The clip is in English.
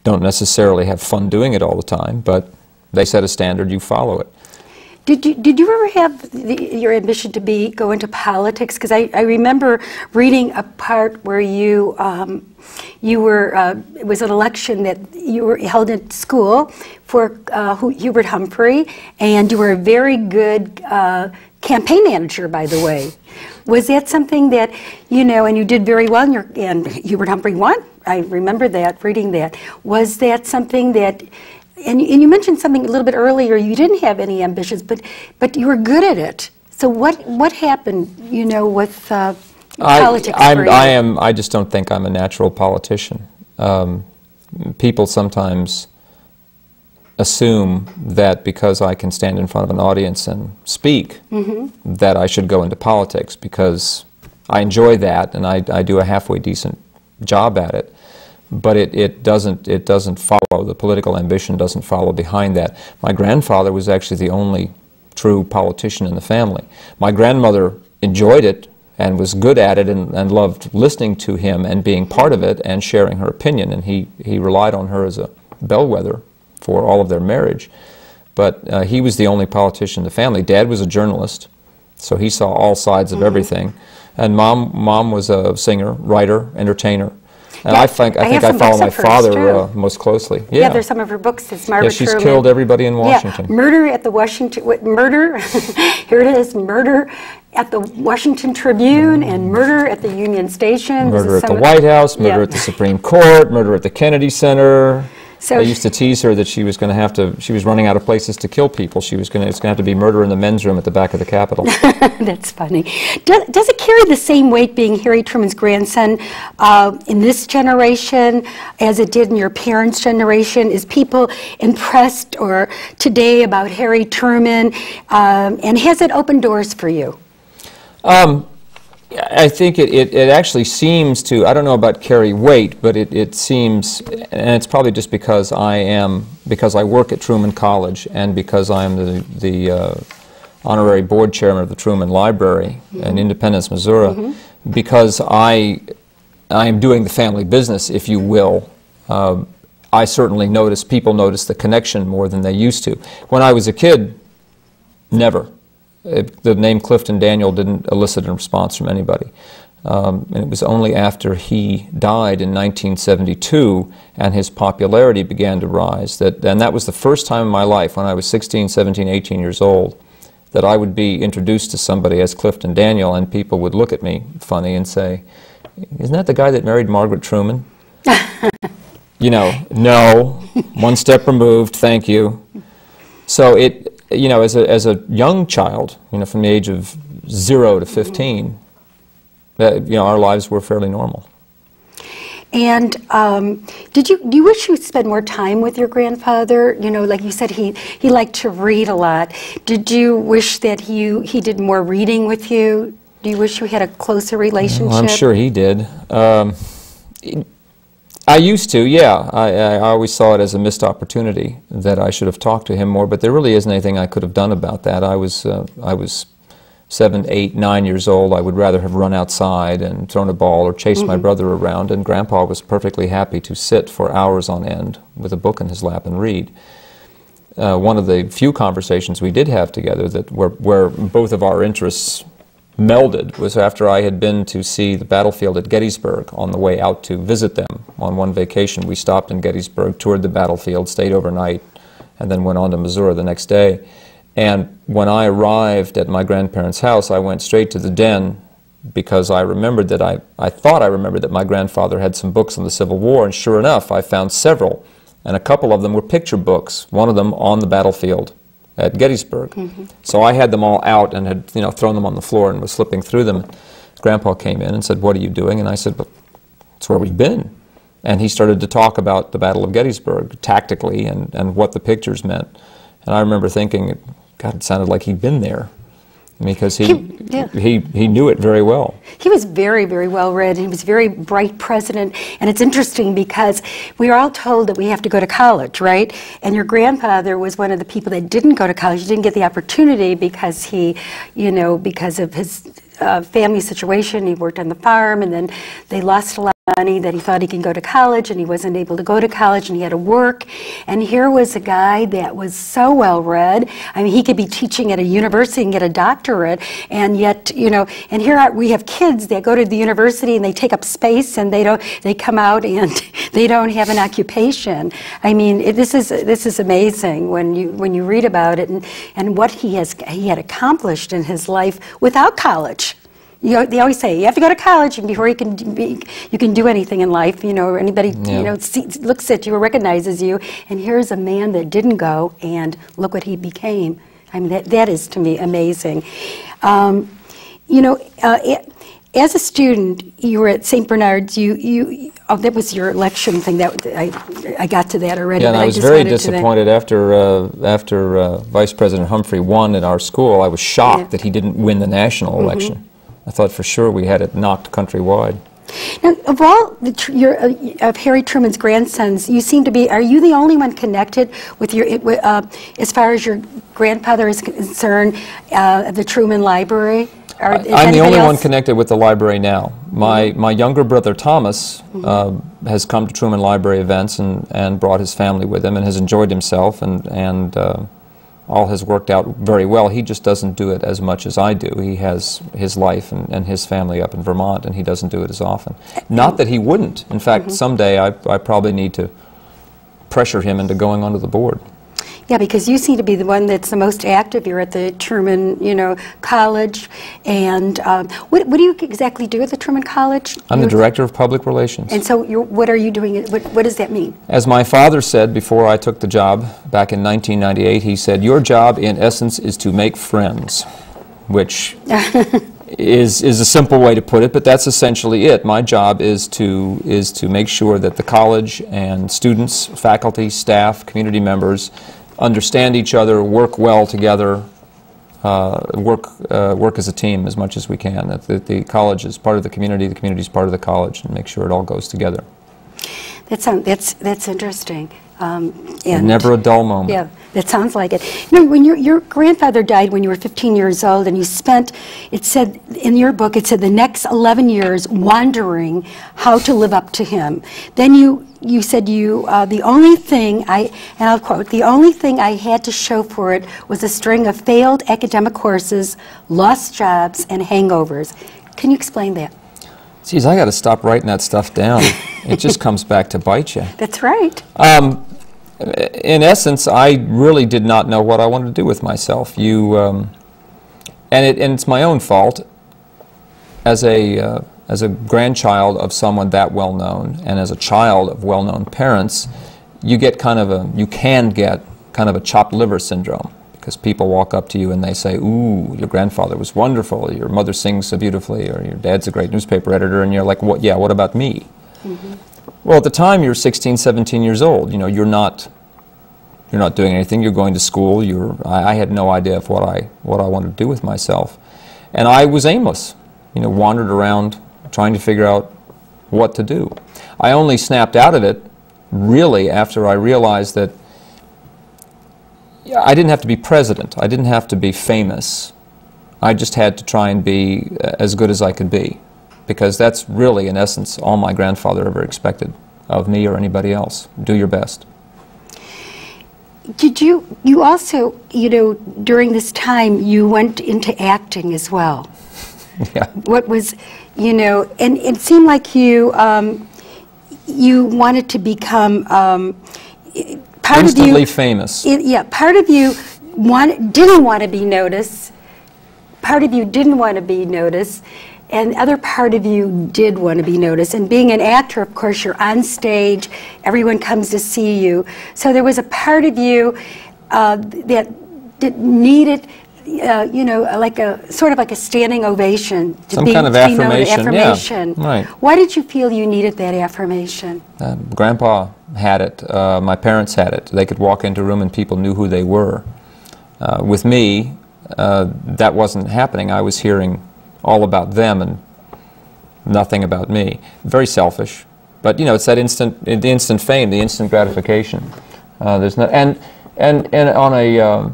don't necessarily have fun doing it all the time, but they set a standard, you follow it. Did you ever have your ambition to go into politics? Because I remember reading a part where you were, it was an election that you were held at school for Hubert Humphrey, and you were a very good campaign manager, by the way. Was that something that, you know, and you did very well, and Hubert Humphrey won? I remember that, reading that. Was that something that, and you mentioned something a little bit earlier, you didn't have any ambitions, but you were good at it. So what happened, you know, with politics for you? I just don't think I'm a natural politician. People sometimes assume that because I can stand in front of an audience and speak, that I should go into politics, because I enjoy that and I do a halfway decent job at it. But it doesn't follow, the political ambition doesn't follow behind that. My grandfather was actually the only true politician in the family. My grandmother enjoyed it and was good at it and loved listening to him and being part of it and sharing her opinion, and he relied on her as a bellwether for all of their marriage. But he was the only politician in the family. Dad was a journalist, so he saw all sides of everything. And Mom was a singer, writer, entertainer. And yeah, I think I follow my father most closely. Yeah, there's some of her books. It's Margaret Truman. Truman. Killed everybody in Washington. Yeah, murder at the Washington, murder, here it is, murder at the Washington Tribune and murder at the Union Station. Murder at the White House, murder at the Supreme Court, murder at the Kennedy Center. So I used to tease her that she was going to have to, she was running out of places to kill people. It's going to have to be murder in the men's room at the back of the Capitol. That's funny. Does it carry the same weight being Harry Truman's grandson in this generation as it did in your parents' generation? Is people impressed or today about Harry Truman, and has it opened doors for you? I think it actually seems to, I don't know about carry weight, but it seems, and it's probably just because I work at Truman College and because I'm the honorary board chairman of the Truman Library in Independence, Missouri, because I am doing the family business, if you will. I certainly notice, people notice the connection more than they used to. When I was a kid, never. The name Clifton Daniel didn't elicit a response from anybody. And it was only after he died in 1972 and his popularity began to rise, and that was the first time in my life, when I was 16, 17, 18 years old, that I would be introduced to somebody as Clifton Daniel, and people would look at me funny and say, "Isn't that the guy that married Margaret Truman?" You know, no, one step removed, thank you. So you know, as a young child, you know, from the age of 0 to 15, you know, our lives were fairly normal. And do you wish you'd spend more time with your grandfather? You know, like you said, he liked to read a lot. Did you wish that he did more reading with you? Do you wish you had a closer relationship? Well, I'm sure he did. I used to, yeah. I always saw it as a missed opportunity that I should have talked to him more, but there really isn't anything I could have done about that. I was 7, 8, 9 years old. I would rather have run outside and thrown a ball or chased my brother around, and Grandpa was perfectly happy to sit for hours on end with a book in his lap and read. One of the few conversations we did have together that where both of our interests melded was after I had been to see the battlefield at Gettysburg on the way out to visit them. On one vacation, we stopped in Gettysburg, toured the battlefield, stayed overnight, and then went on to Missouri the next day. And when I arrived at my grandparents' house, I went straight to the den because I remembered that I thought I remembered that my grandfather had some books on the Civil War, and sure enough, I found several. And a couple of them were picture books, one of them on the battlefield at Gettysburg. So I had them all out and had, you know, thrown them on the floor and was flipping through them. Grandpa came in and said, "What are you doing?" And I said, "Well, it's where we've been." And he started to talk about the Battle of Gettysburg tactically and what the pictures meant. And I remember thinking, God, it sounded like he'd been there, because he knew it very well. He was very, very well read. He was a very bright president. And it's interesting because we are all told that we have to go to college, right? And your grandfather was one of the people that didn't go to college. He didn't get the opportunity because he, you know, because of his family situation. He worked on the farm, and then they lost a lot money, that he thought he could go to college, and he wasn't able to go to college, and he had to work. And here was a guy that was so well read. I mean, he could be teaching at a university and get a doctorate, and yet, you know, and here we have kids that go to the university and they take up space, and they come out and they don't have an occupation. I mean, this is amazing when you read about it, and what he had accomplished in his life without college. You know, they always say you have to go to college before you can do anything in life. You know, or anybody you know looks at you or recognizes you. And here's a man that didn't go, and look what he became. I mean, that is to me amazing. You know, as a student, you were at St. Bernard's. That was your election thing. That I got to that already. Yeah, and I was very disappointed after Vice President Humphrey won at our school. I was shocked that he didn't win the national election. I thought for sure we had it knocked countrywide. Now, of all of Harry Truman's grandsons, you seem to be, are you the only one connected with as far as your grandfather is concerned, the Truman Library? I'm the only one connected with the library now. My younger brother Thomas has come to Truman Library events and brought his family with him and has enjoyed himself, and all has worked out very well. He just doesn't do it as much as I do. He has his life and his family up in Vermont, and he doesn't do it as often. Not that he wouldn't. In fact, someday I probably need to pressure him into going onto the board. Yeah, because you seem to be the one that's the most active. You're at the Truman, you know, College, and what do you exactly do at the Truman College? I'm the Director of Public Relations. And so, what are you doing? What does that mean? As my father said before I took the job back in 1998, he said, "Your job, in essence, is to make friends," which is a simple way to put it, but that's essentially it. My job is to make sure that the college and students, faculty, staff, community members understand each other, work well together, work as a team as much as we can. That the college is part of the community is part of the college, and make sure it all goes together. That's interesting. And never a dull moment. Yeah, that sounds like it. You know, when your grandfather died when you were 15 years old, and you spent, it said in your book, it said the next 11 years wondering how to live up to him. Then you said the only thing and I'll quote, "The only thing I had to show for it was a string of failed academic courses, lost jobs, and hangovers." Can you explain that? Geez, I got to stop writing that stuff down. It just comes back to bite you. That's right. In essence, I really did not know what I wanted to do with myself. And it's my own fault. As a grandchild of someone that well known, and as a child of well-known parents, you can get kind of a chopped liver syndrome, because people walk up to you and they say, "Ooh, your grandfather was wonderful, your mother sings so beautifully, or your dad's a great newspaper editor," and you're like, "What? Yeah, what about me?" Well, at the time you're 16, 17 years old. You know, you're not doing anything. You're going to school. I had no idea of what I wanted to do with myself, and I was aimless. You know, wandered around trying to figure out what to do. I only snapped out of it really after I realized that I didn't have to be president. I didn't have to be famous. I just had to try and be as good as I could be, because that's really, in essence, all my grandfather ever expected of me or anybody else. Do your best. Did you also, you know, during this time, you went into acting as well? Yeah. What was, you know, and it seemed like you wanted to become part instantly of you, famous. Yeah, part of you didn't want to be noticed. Part of you didn't want to be noticed, and the other part of you did want to be noticed. And being an actor, of course, you're on stage. Everyone comes to see you. So there was a part of you that needed. You know, like sort of like a standing ovation. Some kind of affirmation. Yeah, right. Why did you feel you needed that affirmation? Grandpa had it. My parents had it. They could walk into a room and people knew who they were. With me, that wasn't happening. I was hearing all about them and nothing about me. Very selfish. But you know, it's that instant fame, the instant gratification. There's no, and on a